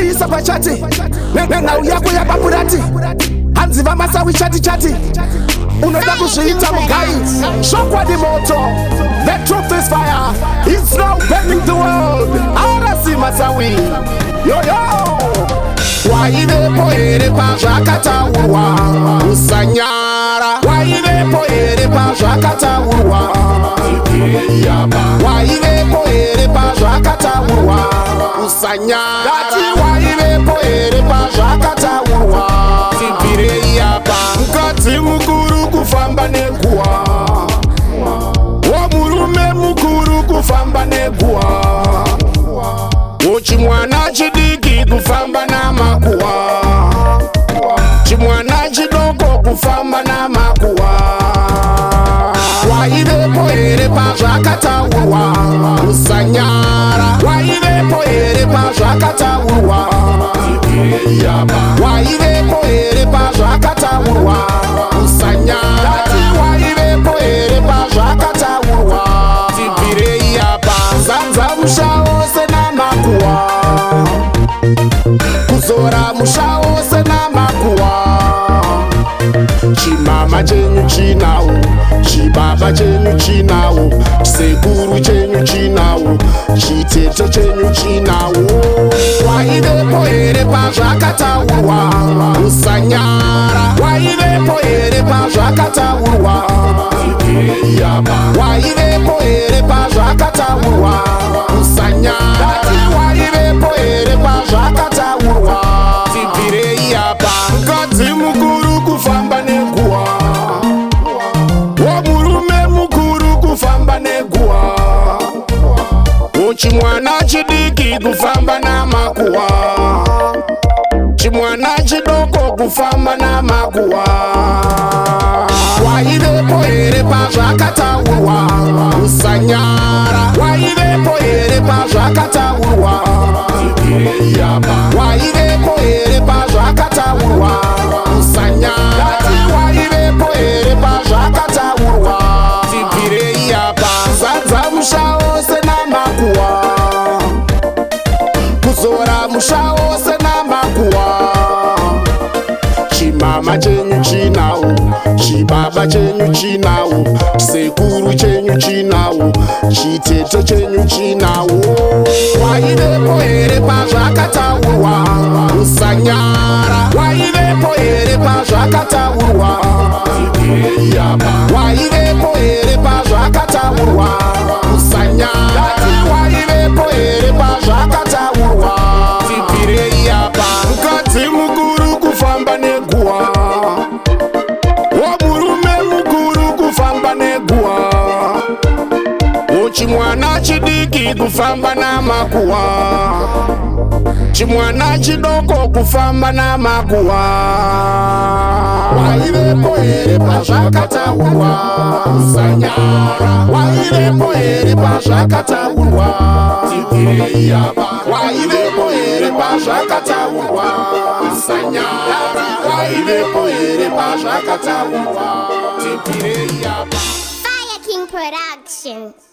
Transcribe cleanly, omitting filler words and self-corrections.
kuyisa pachati nena uyako ya papurati hanziva Masawi chati chati unoda kuzviita mugai shokwadi moto. The truth is fire, it's now burning the world. Arasi Masawi yoyo waivepo here pazvakataurwa usanyara, waivepo here pazvakataurwa waivepo here pazvakataurwa usanyara, dati waivepo here pazvakataurwa tibvirei apa. Mukadzi mukuru kufamba neguwa, womurume mukuru kufamba neguwa, wochimwana chidiki kufamba namakuwa, chimwana chidoko kufamba namakuwa. Waivepo here pazvakataurwa usanyara, waivepo here pazvakataurwa waivepo here pazvakataurwa usanyara, waivepo here pazvakataurwa tibvirei apa. Zanza musha wose namakuwa, kuzora musha wose namakuwa, chimama chenyu chinawo, chibaba chenyu chinawo, chisekuru chenyu chinawo, chitete chenyu chinawo. Waivepo here pazvakataurwa usanyara, waivepo here pazvakataurwa waivepo here pazvakataurwa usanyara, waivepo here pazvakataurwa tibvirei apa. Mukadzi mukuru kufamba neguwa, womurume mukuru kufamba neguwa, wochimwana chidiki kufamba namakuwa, chimwana chidoko kufamba namakuwa. Waivepo here pazvakataurwa usanyara, waivepo here pazvakataurwa waivepo here pazvakataurwa usanyara, waivepo here pazvakataurwa tibvirei apa. Zanza musha wose namakuwa, kuzora musha wose namakuwa, chimama chenyu chinawo, chibaba chenyu chinawo, chisekuru chenyu chinawo, chitete chenyu chinawo. Waivepo here pazvakataurwa usanyara, waivepo here pazvakataurwa waivepo here pazvakataurwa usanyara, waivepo here pazvakataurwa tibvirei apa. Mukadzi mukuru kufamba neguwa, womurume mukuru kufamba neguwa, wochimwana chidiki kufamba namakuwa, chimwana chidoko kufamba namakuwa. Waivepo here pazvakataurwa usanyara, waivepo here pazvakataurwa tibvirei apa. Waivepo here pazvakataurwa usanyara, waivepo here pazvakataurwa tibvirei apa. Fire King Productions.